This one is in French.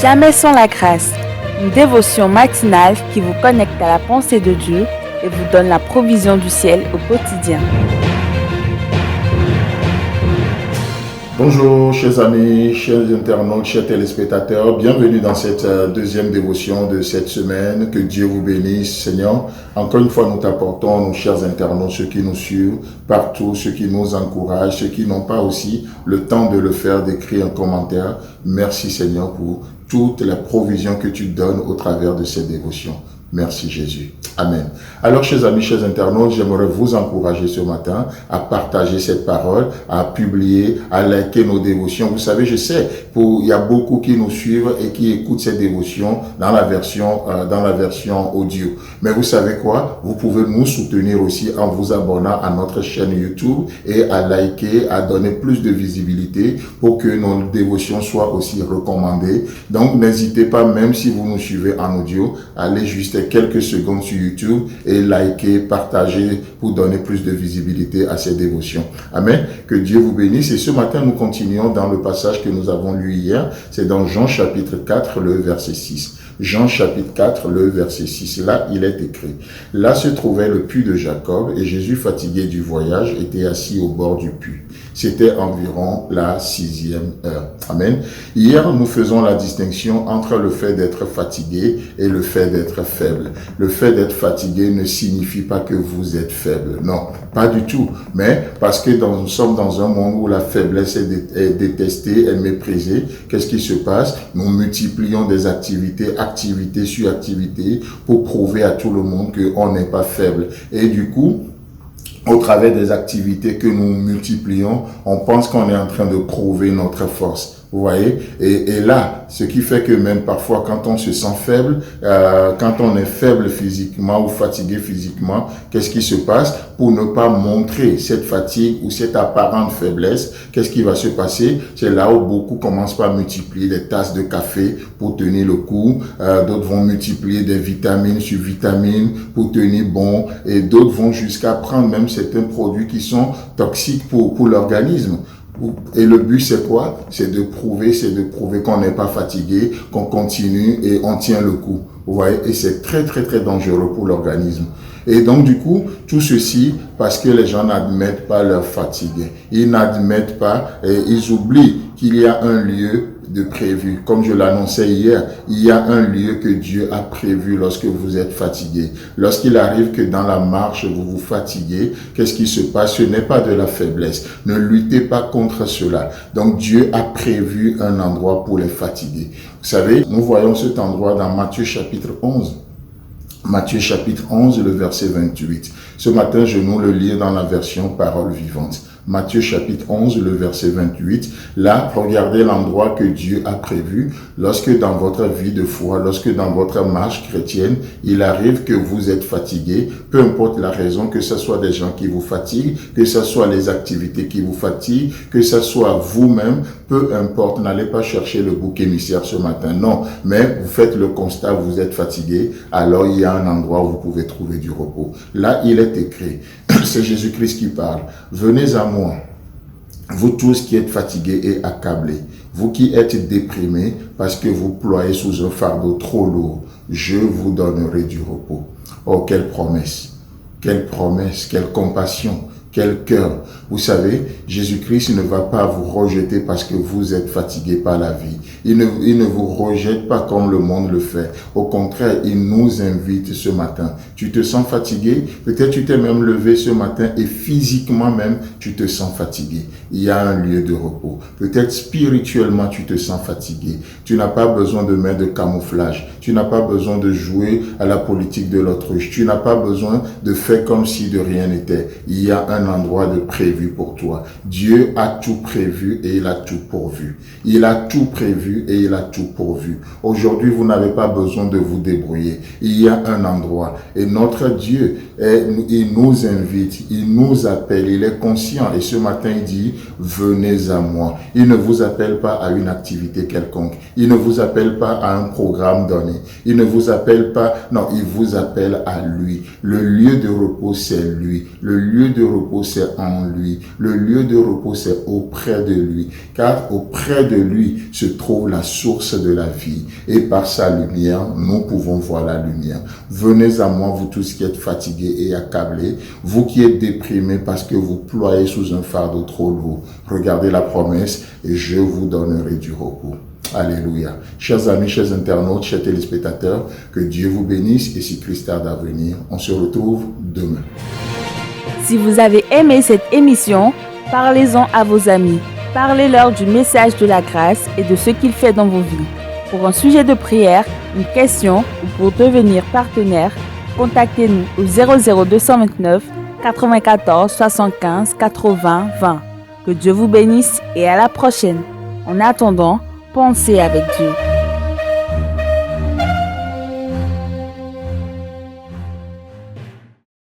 Jamais sans la grâce, une dévotion matinale qui vous connecte à la pensée de Dieu et vous donne la provision du ciel au quotidien. Bonjour chers amis, chers internautes, chers téléspectateurs, bienvenue dans cette deuxième dévotion de cette semaine. Que Dieu vous bénisse, Seigneur. Encore une fois, nous t'apportons, nos chers internautes, ceux qui nous suivent partout, ceux qui nous encouragent, ceux qui n'ont pas aussi le temps de le faire, d'écrire un commentaire. Merci Seigneur pour toute la provision que tu donnes au travers de cette dévotion. Merci Jésus. Amen. Alors, chers amis, chers internautes, j'aimerais vous encourager ce matin à partager cette parole, à publier, à liker nos dévotions. Vous savez, je sais, il y a beaucoup qui nous suivent et qui écoutent cette dévotion dans la version audio. Mais vous savez quoi? Vous pouvez nous soutenir aussi en vous abonnant à notre chaîne YouTube et à liker, à donner plus de visibilité pour que nos dévotions soient aussi recommandées. Donc, n'hésitez pas, même si vous nous suivez en audio, allez juste quelques secondes sur YouTube et liker, partager pour donner plus de visibilité à ces dévotions. Amen. Que Dieu vous bénisse. Et ce matin, nous continuons dans le passage que nous avons lu hier. C'est dans Jean chapitre 4, le verset 6. Jean chapitre 4, le verset 6. Là, il est écrit. Là se trouvait le puits de Jacob et Jésus, fatigué du voyage, était assis au bord du puits. C'était environ la 6e heure. Amen. Hier, nous faisons la distinction entre le fait d'être fatigué et le fait d'être faible. Le fait d'être fatigué ne signifie pas que vous êtes faible. Non, pas du tout. Mais parce que nous sommes dans un monde où la faiblesse est détestée, est méprisée, qu'est-ce qui se passe? Nous multiplions des activité sur activité pour prouver à tout le monde qu'on n'est pas faible. Et du coup, au travers des activités que nous multiplions, on pense qu'on est en train de prouver notre force. Vous voyez, et là, ce qui fait que même parfois, quand on se sent faible, quand on est faible physiquement ou fatigué physiquement, qu'est-ce qui se passe? Pour ne pas montrer cette fatigue ou cette apparente faiblesse, qu'est-ce qui va se passer? C'est là où beaucoup commencent par multiplier des tasses de café pour tenir le coup. D'autres vont multiplier des vitamines sur vitamines pour tenir bon. Et d'autres vont jusqu'à prendre même certains produits qui sont toxiques pour l'organisme. Et le but, c'est quoi? C'est de prouver qu'on n'est pas fatigué, qu'on continue et on tient le coup. Vous voyez? Et c'est très, très, très dangereux pour l'organisme. Et donc, du coup, tout ceci, parce que les gens n'admettent pas leur fatigue. Ils n'admettent pas et ils oublient qu'il y a un lieu de prévu. Comme je l'annonçais hier, il y a un lieu que Dieu a prévu lorsque vous êtes fatigué. Lorsqu'il arrive que dans la marche, vous vous fatiguez, qu'est-ce qui se passe? Ce n'est pas de la faiblesse. Ne luttez pas contre cela. Donc Dieu a prévu un endroit pour les fatigués. Vous savez, nous voyons cet endroit dans Matthieu chapitre 11. Matthieu chapitre 11, le verset 28. Ce matin, je nous le lis dans la version Parole vivante. Matthieu chapitre 11, le verset 28. Là, regardez l'endroit que Dieu a prévu. Lorsque dans votre vie de foi, lorsque dans votre marche chrétienne, il arrive que vous êtes fatigué, peu importe la raison, que ce soit des gens qui vous fatiguent, que ce soit les activités qui vous fatiguent, que ce soit vous-même, peu importe, n'allez pas chercher le bouc émissaire ce matin. Non, mais vous faites le constat, vous êtes fatigué, alors il y a un endroit où vous pouvez trouver du repos. Là, il est écrit, c'est Jésus-Christ qui parle. Venez à moi, vous tous qui êtes fatigués et accablés, vous qui êtes déprimés parce que vous ployez sous un fardeau trop lourd, je vous donnerai du repos. Oh, quelle promesse, quelle compassion, quel cœur. Vous savez, Jésus-Christ ne va pas vous rejeter parce que vous êtes fatigué par la vie. Il ne vous rejette pas comme le monde le fait. Au contraire, il nous invite ce matin. Tu te sens fatigué? Peut-être tu t'es même levé ce matin et physiquement même, tu te sens fatigué. Il y a un lieu de repos. Peut-être spirituellement, tu te sens fatigué. Tu n'as pas besoin de mettre de camouflage. Tu n'as pas besoin de jouer à la politique de l'autruche. Tu n'as pas besoin de faire comme si de rien n'était. Il y a un endroit de prévu pour toi. Dieu a tout prévu et il a tout pourvu. Il a tout prévu et il a tout pourvu. Aujourd'hui, vous n'avez pas besoin de vous débrouiller. Il y a un endroit et notre Dieu, il nous invite, il nous appelle, il est conscient et ce matin il dit, venez à moi. Il ne vous appelle pas à une activité quelconque. Il ne vous appelle pas à un programme donné. Il ne vous appelle pas, non, il vous appelle à lui. Le lieu de repos, c'est lui. Le lieu de repos, c'est en lui. Le lieu de repos, c'est auprès de lui. Car auprès de lui se trouve eau, la source de la vie. Et par sa lumière, nous pouvons voir la lumière. Venez à moi, vous tous qui êtes fatigués et accablés, vous qui êtes déprimés parce que vous ployez sous un fardeau trop lourd. Regardez la promesse et je vous donnerai du repos. Alléluia. Chers amis, chers internautes, chers téléspectateurs, que Dieu vous bénisse et si Christ tarde à venir, on se retrouve demain. Si vous avez aimé cette émission, parlez-en à vos amis. Parlez-leur du message de la grâce et de ce qu'il fait dans vos vies. Pour un sujet de prière, une question ou pour devenir partenaire, contactez-nous au 00229 94 75 80 20. Que Dieu vous bénisse et à la prochaine. En attendant, pensez avec Dieu.